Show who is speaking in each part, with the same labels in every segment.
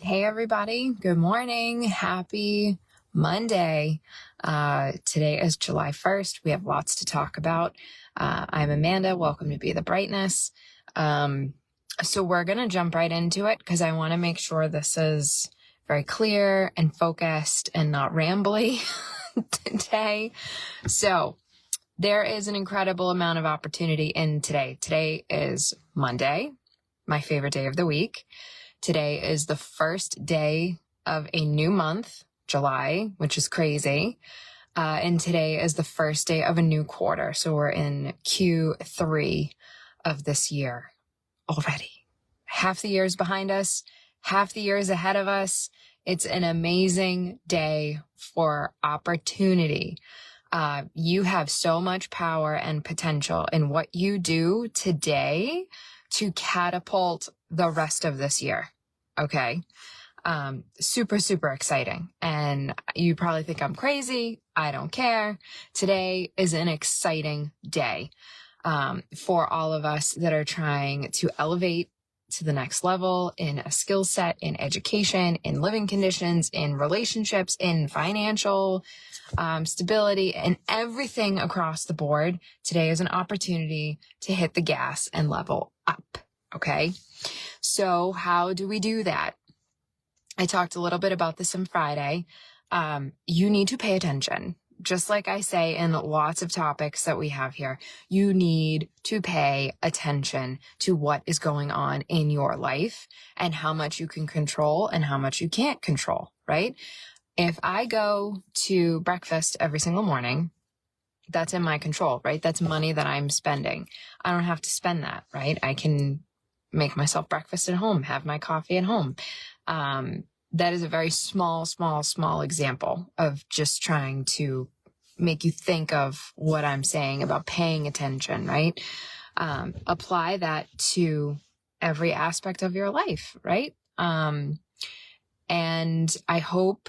Speaker 1: Hey, everybody. Good morning. Happy Monday. Today is July 1st. We have lots to talk about. I'm Amanda. Welcome to Be the Brightness. So we're going to jump right into it because I want to make sure this is very clear and focused and not rambly today. So there is an incredible amount of opportunity in today. Today is Monday, my favorite day of the week. Today is the first day of a new month, July, which is crazy. And today is the first day of a new quarter. So we're in Q3 of this year already. Half the year is behind us, half the year is ahead of us. It's an amazing day for opportunity. You have so much power and potential in what you do today to catapult the rest of this year. Okay. Super, super exciting. And you probably think I'm crazy. I don't care. Today is an exciting day, for all of us that are trying to elevate to the next level in a skill set, in education, in living conditions, in relationships, in financial stability, and everything across the board. Today is an opportunity to hit the gas and level up. Okay. So how do we do that? I talked a little bit about this on Friday. You need to pay attention. Just like I say in lots of topics that we have here, you need to pay attention to what is going on in your life and how much you can control and how much you can't control, right? If I go to breakfast every single morning, that's in my control, right? That's money that I'm spending. I don't have to spend that, right? I can make myself breakfast at home, have my coffee at home. That is a very small example of just trying to make you think of what I'm saying about paying attention, right? Apply that to every aspect of your life, right? And I hope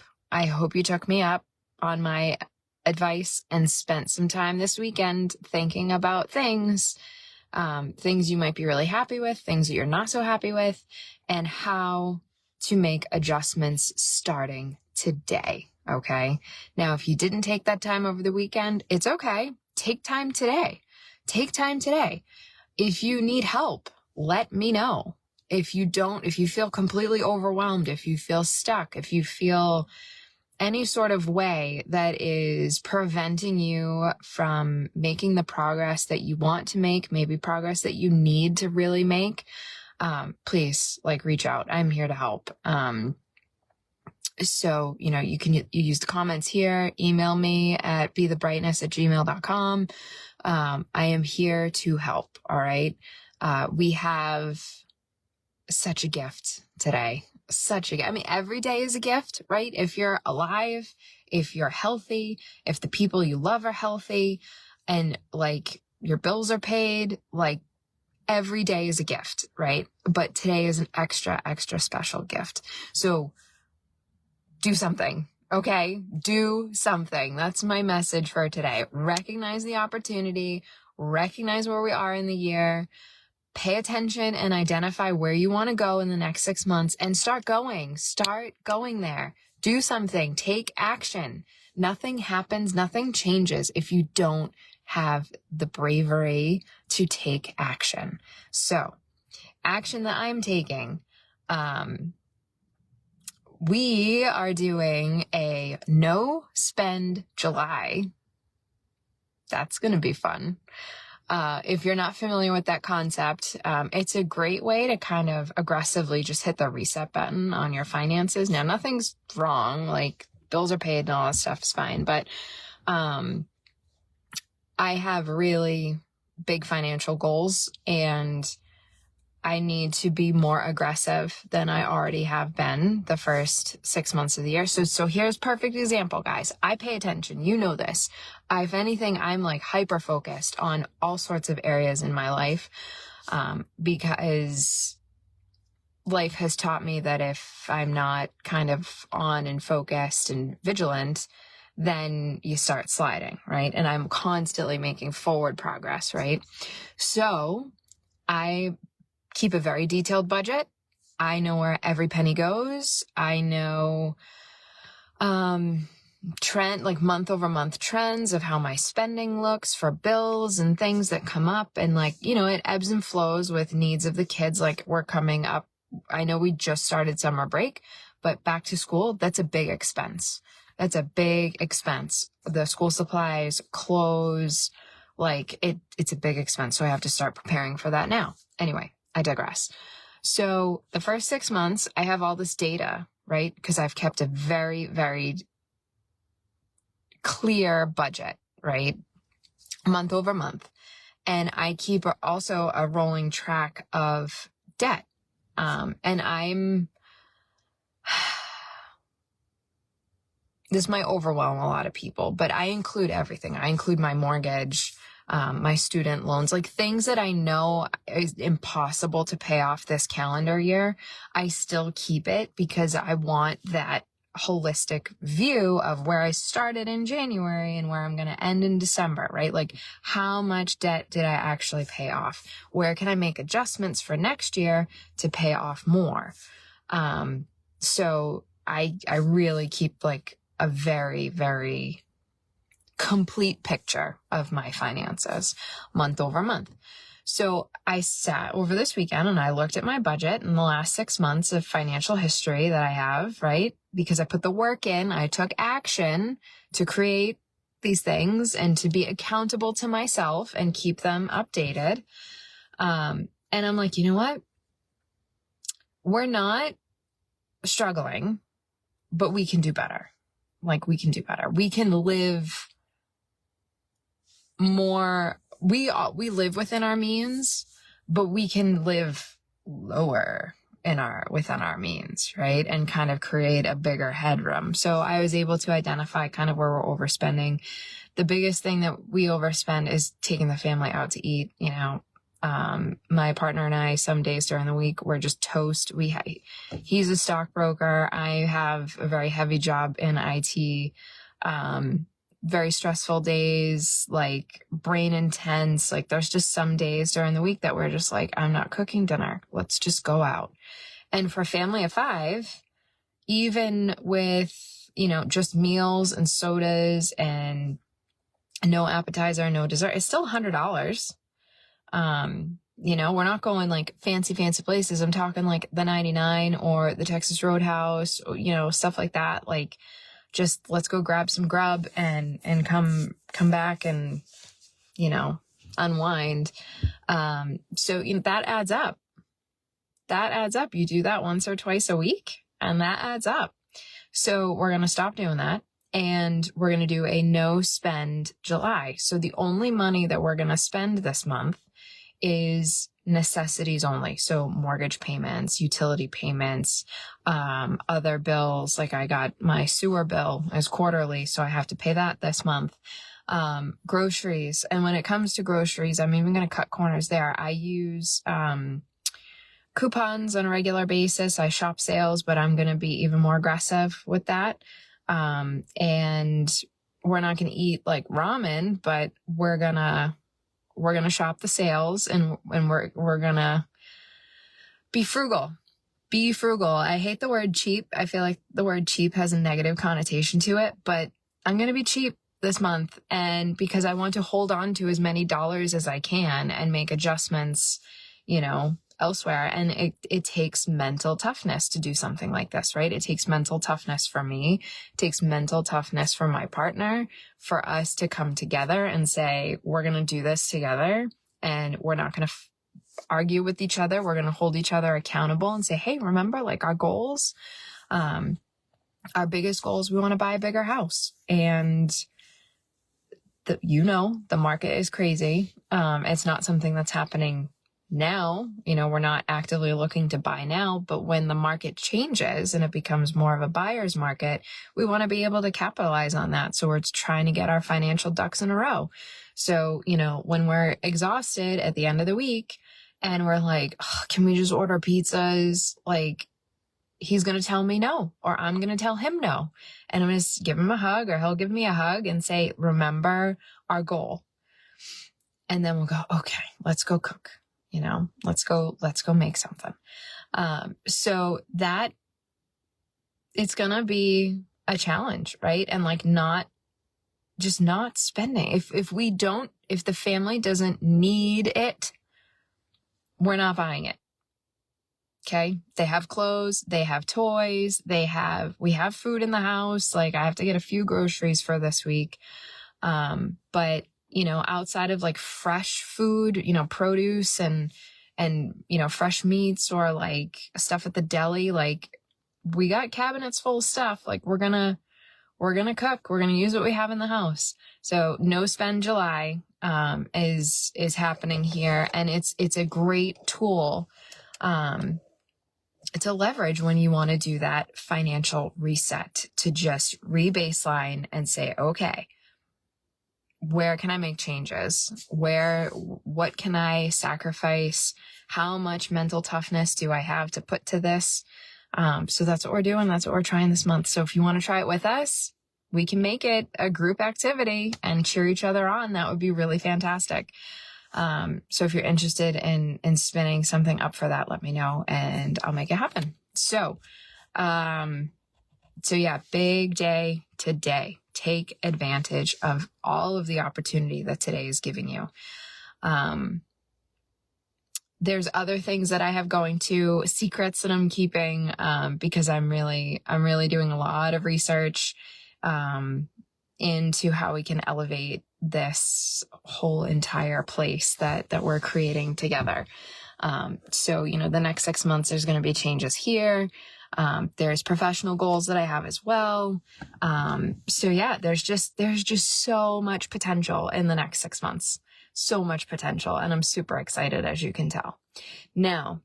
Speaker 1: you took me up on my advice and spent some time this weekend thinking about things you might be really happy with, things that you're not so happy with, and how to make adjustments starting today. Okay. Now, if you didn't take that time over the weekend, it's okay. Take time today. If you need help, let me know. If you feel completely overwhelmed, if you feel stuck, if you feel any sort of way that is preventing you from making the progress that you want to make, maybe progress that you need to really make, please reach out. I'm here to help. So, you use the comments here, email me at bethebrightness@gmail.com. I am here to help. All right. We have such a gift today. Every day is a gift, right? If you're alive, if you're healthy, if the people you love are healthy, and your bills are paid, every day is a gift, right? But today is an extra special gift. So do something, okay? Do something. That's my message for today. Recognize the opportunity, recognize where we are in the year, pay attention and identify where you want to go in the next 6 months and start going there. Do something, take action. Nothing happens, nothing changes if you don't have the bravery to take action. So, action that I'm taking, we are doing a no spend July. That's going to be fun. If you're not familiar with that concept, it's a great way to kind of aggressively just hit the reset button on your finances. Now, nothing's wrong. Bills are paid and all that stuff is fine. But, I have really big financial goals and I need to be more aggressive than I already have been the first 6 months of the year. So here's perfect example, guys. I pay attention. You know this. If anything, I'm hyper focused on all sorts of areas in my life, because life has taught me that if I'm not kind of on and focused and vigilant, then you start sliding, right? And I'm constantly making forward progress, right? So I keep a very detailed budget. I know where every penny goes. I know, like month over month trends of how my spending looks for bills and things that come up. And like, it ebbs and flows with needs of the kids. Like we're coming up. I know we just started summer break, but back to school, that's a big expense. That's a big expense. The school supplies, clothes, like it's a big expense. So I have to start preparing for that now. Anyway, I digress. So the first 6 months, I have all this data, right? Because I've kept a very, very clear budget, right? Month over month. And I keep also a rolling track of debt. And this might overwhelm a lot of people, but I include everything. I include my mortgage, my student loans, like things that I know is impossible to pay off this calendar year. I still keep it because I want that holistic view of where I started in January and where I'm going to end in December, right? Like how much debt did I actually pay off? Where can I make adjustments for next year to pay off more? So I really keep like a very, very complete picture of my finances month over month. So I sat over this weekend and I looked at my budget in the last 6 months of financial history that I have, right? Because I put the work in, I took action to create these things and to be accountable to myself and keep them updated. And I'm like, you know what? We're not struggling, but we can do better. Like we can do better. We can live more. We live within our means, but we can live lower within our means, right? And kind of create a bigger headroom. So I was able to identify kind of where we're overspending. The biggest thing that we overspend is taking the family out to eat. My partner and I, some days during the week, we're just toast. He's a stockbroker. I have a very heavy job in IT. Very stressful days, like brain intense. Like there's just some days during the week that we're just like, I'm not cooking dinner. Let's just go out. And for a family of 5, even with, just meals and sodas and no appetizer, no dessert, it's still $100. We're not going like fancy places. I'm talking like the 99 or the Texas Roadhouse, stuff like that. Like, just let's go grab some grub and come back and, unwind. So that adds up. You do that once or twice a week and that adds up. So we're going to stop doing that and we're going to do a no spend July. So the only money that we're going to spend this month is necessities only. So mortgage payments, utility payments, other bills. Like I got my sewer bill as quarterly, so I have to pay that this month. Groceries. And when it comes to groceries, I'm even going to cut corners there. I use, coupons on a regular basis. I shop sales, but I'm going to be even more aggressive with that. And we're not going to eat like ramen, but we're going to shop the sales and we're going to be frugal. Be frugal. I hate the word cheap. I feel like the word cheap has a negative connotation to it, but I'm going to be cheap this month. And because I want to hold on to as many dollars as I can and make adjustments, elsewhere. And it takes mental toughness to do something like this, right? It takes mental toughness for me. It takes mental toughness for my partner, for us to come together and say, we're going to do this together and we're not going to argue with each other. We're going to hold each other accountable and say, hey, remember like our goals, our biggest goals, we want to buy a bigger house. And the market is crazy. It's not something that's happening now. We're not actively looking to buy now, but when the market changes and it becomes more of a buyer's market, we want to be able to capitalize on that. So we're trying to get our financial ducks in a row. So, when we're exhausted at the end of the week and we're like, oh, can we just order pizzas? Like, he's going to tell me no, or I'm going to tell him no. And I'm going to give him a hug or he'll give me a hug and say, remember our goal. And then we'll go, okay, let's go cook. Let's go make something. So that it's going to be a challenge, right? And like not spending. If the family doesn't need it, we're not buying it. Okay. They have clothes, they have toys, we have food in the house. Like I have to get a few groceries for this week. But outside of like fresh food, produce and fresh meats or like stuff at the deli, like we got cabinets full of stuff. Like we're going to cook, we're going to use what we have in the house. So no spend July, is happening here. And it's a great tool, to leverage when you want to do that financial reset, to just re-baseline and say, okay, where can I make changes? What can I sacrifice? How much mental toughness do I have to put to this? So that's what we're doing. That's what we're trying this month. So if you want to try it with us, we can make it a group activity and cheer each other on. That would be really fantastic. So if you're interested in spinning something up for that, let me know and I'll make it happen. So yeah, big day today. Take advantage of all of the opportunity that today is giving you. There's other things that I have going to, secrets that I'm keeping, because I'm really doing a lot of research, into how we can elevate this whole entire place that we're creating together. So, the next 6 months, there's going to be changes here. There's professional goals that I have as well. So yeah, there's just so much potential in the next 6 months, so much potential. And I'm super excited, as you can tell. Now,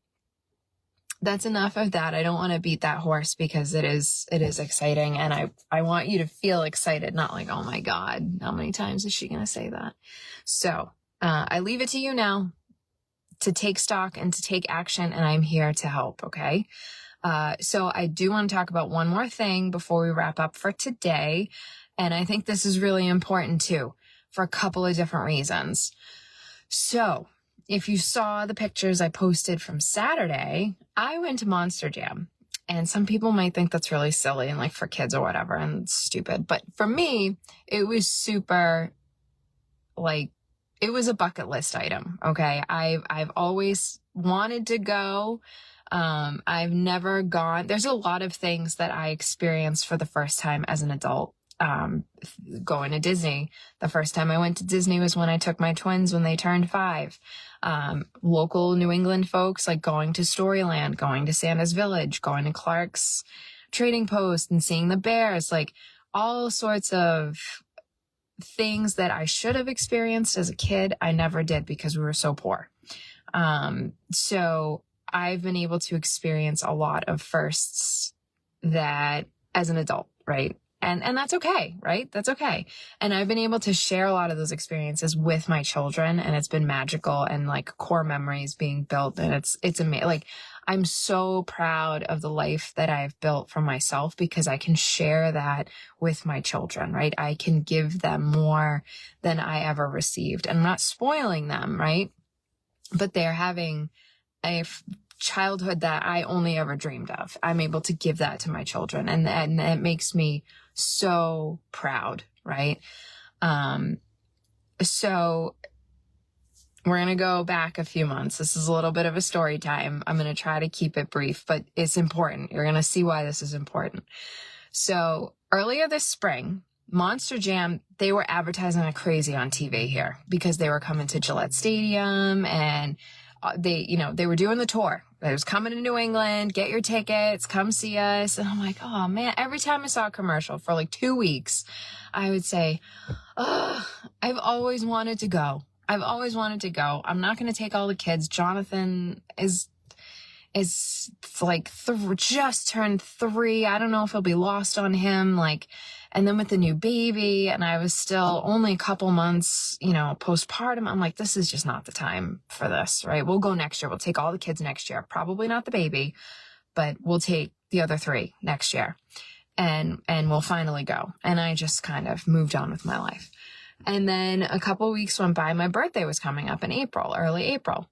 Speaker 1: that's enough of that. I don't want to beat that horse because it is exciting. And I want you to feel excited, not like, oh my God, how many times is she going to say that? So, I leave it to you now to take stock and to take action. And I'm here to help. Okay. So I do want to talk about one more thing before we wrap up for today. And I think this is really important too, for a couple of different reasons. So if you saw the pictures I posted from Saturday, I went to Monster Jam, and some people might think that's really silly and like for kids or whatever and stupid. But for me, it was super, like, it was a bucket list item. Okay. I've always wanted to go. I've never gone. There's a lot of things that I experienced for the first time as an adult. Going to Disney. The first time I went to Disney was when I took my twins when they turned 5. Local New England folks, like going to Storyland, going to Santa's Village, going to Clark's Trading Post and seeing the bears, like all sorts of things that I should have experienced as a kid. I never did because we were so poor. So I've been able to experience a lot of firsts that as an adult, right? And that's okay, right? That's okay. And I've been able to share a lot of those experiences with my children, and it's been magical, and like core memories being built. And it's amazing. Like, I'm so proud of the life that I've built for myself because I can share that with my children, right? I can give them more than I ever received, and I'm not spoiling them, right? But they're having a childhood that I only ever dreamed of. I'm able to give that to my children, and it makes me so proud, right? So we're going to go back a few months. This is a little bit of a story time. I'm going to try to keep it brief, but it's important. You're going to see why this is important. So earlier this spring, Monster Jam, they were advertising like crazy on TV here because they were coming to Gillette Stadium, and they were doing the tour. It was coming to New England, get your tickets, come see us. And I'm like, oh man, every time I saw a commercial for like 2 weeks, I would say, oh, I've always wanted to go. I'm not going to take all the kids. Jonathan is like just turned 3. I don't know if he'll be lost on him. Like, and then with the new baby, and I was still only a couple months, postpartum. I'm like, this is just not the time for this, right? We'll go next year. We'll take all the kids next year. Probably not the baby, but we'll take the other 3 next year, and we'll finally go. And I just kind of moved on with my life. And then a couple weeks went by. My birthday was coming up in April, early April.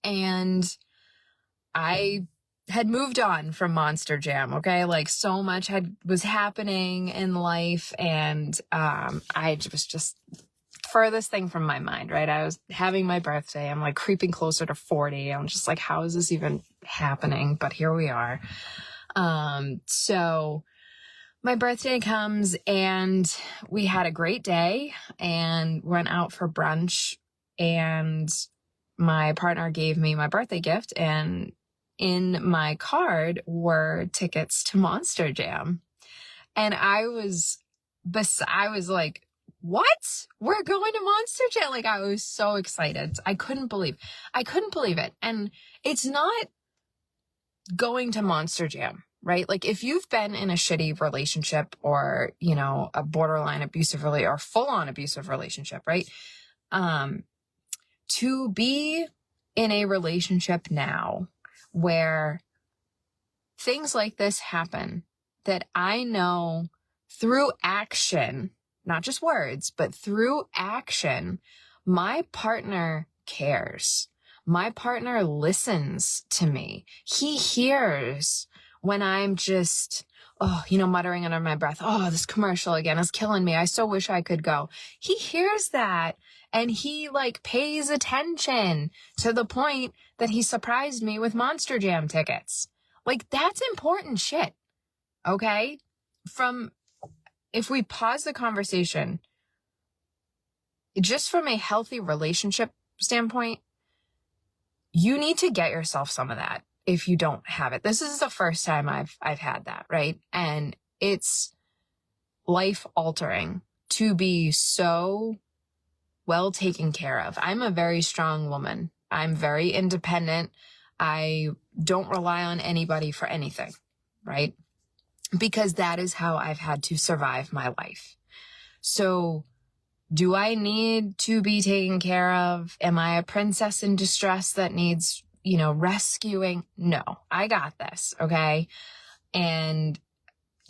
Speaker 1: And I had moved on from Monster Jam, okay? Like, so much was happening in life, and I was just furthest thing from my mind, right? I was having my birthday. I'm like creeping closer to 40. I'm just like, how is this even happening? But here we are. So my birthday comes and we had a great day and went out for brunch, and my partner gave me my birthday gift, and in my card were tickets to Monster Jam. And I was like, what? We're going to Monster Jam? Like, I was so excited. I couldn't believe it. And it's not going to Monster Jam, right? Like, if you've been in a shitty relationship or, you know, a borderline abusive or full-on abusive relationship, right? To be in a relationship now where things like this happen, that I know through action, not just words, but through action, my partner cares. My partner listens to me. He hears when I'm just, muttering under my breath, oh, this commercial again is killing me. I so wish I could go. He hears that, and he like pays attention to the point that he surprised me with Monster Jam tickets. Like, that's important shit. Okay? If we pause the conversation, just from a healthy relationship standpoint, you need to get yourself some of that if you don't have it. This is the first time I've had that, right? And it's life altering to be so well taken care of. I'm a very strong woman. I'm very independent. I don't rely on anybody for anything, right? Because that is how I've had to survive my life. So do I need to be taken care of? Am I a princess in distress that needs, rescuing? No, I got this, okay? And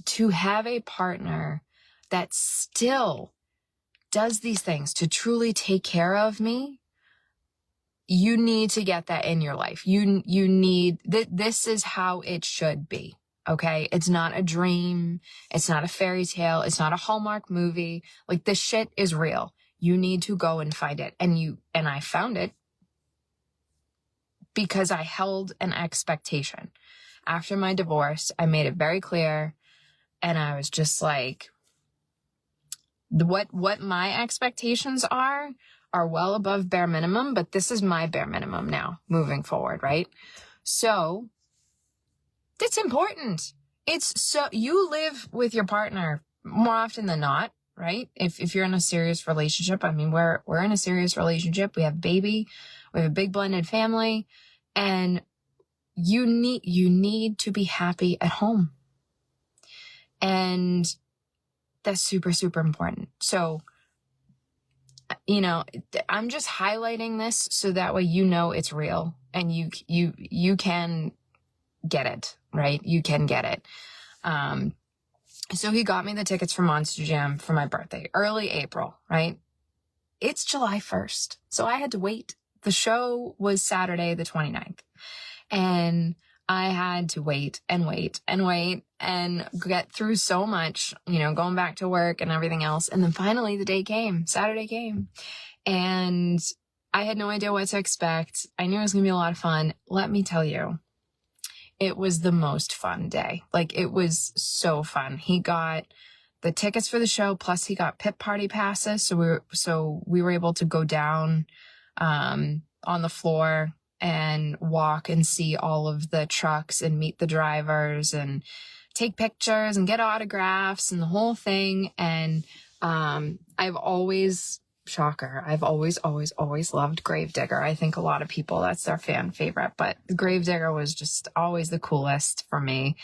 Speaker 1: to have a partner that still does these things to truly take care of me, you need to get that in your life. You need, this is how it should be. Okay. It's not a dream. It's not a fairy tale. It's not a Hallmark movie. Like, this shit is real. You need to go and find it. And I found it because I held an expectation. After my divorce, I made it very clear. And I was just like, what my expectations are well above bare minimum, but this is my bare minimum now moving forward. Right. So it's important. You live with your partner more often than not, right? If you're in a serious relationship, I mean, we're in a serious relationship. We have a baby, we have a big blended family, and you need to be happy at home. And that's super, super important. So, I'm just highlighting this so that way it's real and you can get it, right? You can get it. So he got me the tickets for Monster Jam for my birthday, early April, right? It's July 1st. So I had to wait. The show was Saturday, the 29th. And I had to wait and wait and wait and get through so much, going back to work and everything else. And then finally the day came, Saturday came, and I had no idea what to expect. I knew it was going to be a lot of fun. Let me tell you, it was the most fun day. Like, it was so fun. He got the tickets for the show, plus he got pit party passes. So we were able to go down, on the floor and walk and see all of the trucks and meet the drivers and take pictures and get autographs and the whole thing. And, I've always loved Gravedigger. I think a lot of people, that's their fan favorite, but Gravedigger was just always the coolest for me.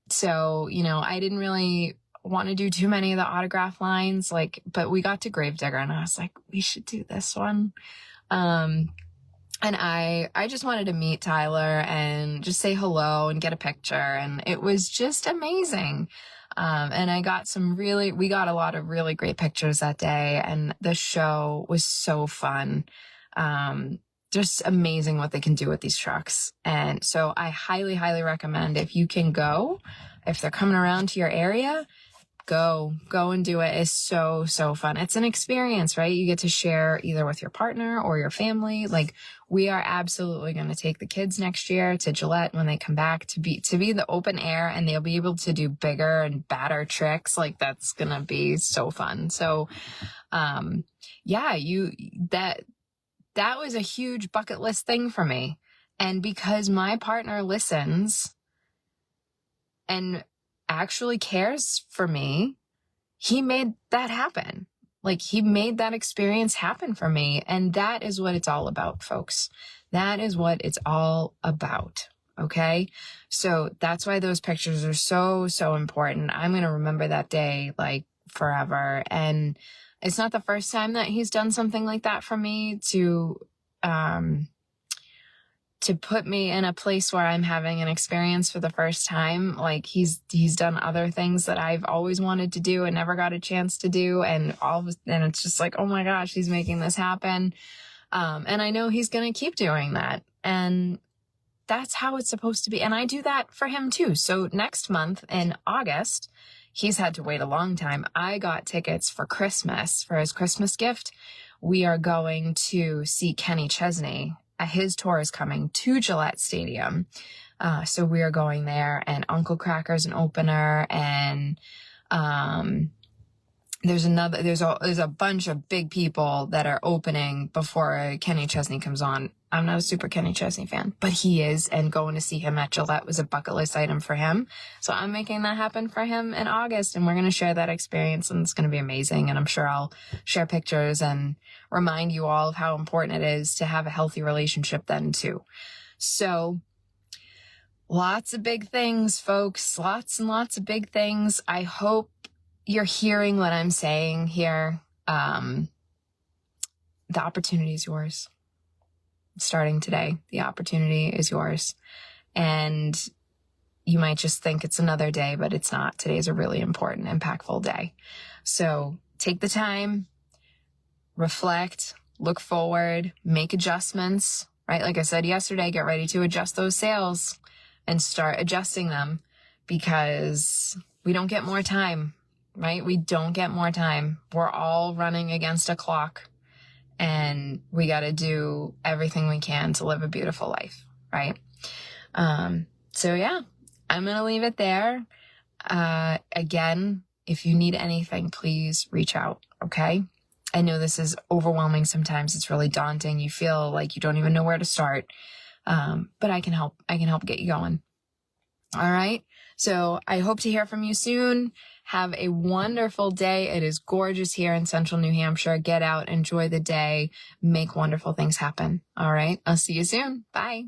Speaker 1: So, I didn't really want to do too many of the autograph lines, but we got to Gravedigger and I was like, we should do this one. And I just wanted to meet Tyler and just say hello and get a picture. And it was just amazing. And we got a lot of really great pictures that day, and the show was so fun. just amazing what they can do with these trucks. And so I highly, highly recommend, if you can go, if they're coming around to your area, go and do it. It's so fun. It's an experience, right? You get to share either with your partner or your family. Like, we are absolutely going to take the kids next year to Gillette when they come back to be in the open air, and they'll be able to do bigger and badder tricks. Like, that's going to be so fun. So, yeah, that was a huge bucket list thing for me. And because my partner listens and actually cares for me, he made that happen. Like, he made that experience happen for me. And that is what it's all about, folks. That is what it's all about. Okay. So that's why those pictures are so important. I'm going to remember that day like forever. And it's not the first time that he's done something like that for me, to put me in a place where I'm having an experience for the first time. Like, he's done other things that I've always wanted to do and never got a chance to do. And it's just like, oh my gosh, he's making this happen. And I know he's going to keep doing that. And that's how it's supposed to be. And I do that for him too. So next month in August, he's had to wait a long time. I got tickets for Christmas, for his Christmas gift. We are going to see Kenny Chesney. His tour is coming to Gillette Stadium. So we are going there, and Uncle Kracker's an opener, and there's a bunch of big people that are opening before Kenny Chesney comes on. I'm not a super Kenny Chesney fan, but he is, and going to see him at Gillette was a bucket list item for him. So I'm making that happen for him in August, and we're going to share that experience, and it's going to be amazing. And I'm sure I'll share pictures and remind you all of how important it is to have a healthy relationship then too. So lots of big things, folks, lots and lots of big things. I hope you're hearing what I'm saying here. The opportunity is yours. Starting today, the opportunity is yours. And you might just think it's another day, but it's not. Today is a really important, impactful day. So take the time, reflect, look forward, make adjustments, right? Like I said yesterday, get ready to adjust those sails and start adjusting them, because we don't get more time, right? We don't get more time. We're all running against a clock, and we got to do everything we can to live a beautiful life, right? So yeah, I'm going to leave it there. Again, if you need anything, please reach out. Okay. I know this is overwhelming. Sometimes it's really daunting. You feel like you don't even know where to start. But I can help get you going. All right. So I hope to hear from you soon. Have a wonderful day. It is gorgeous here in central New Hampshire. Get out, enjoy the day, make wonderful things happen. All right. I'll see you soon. Bye.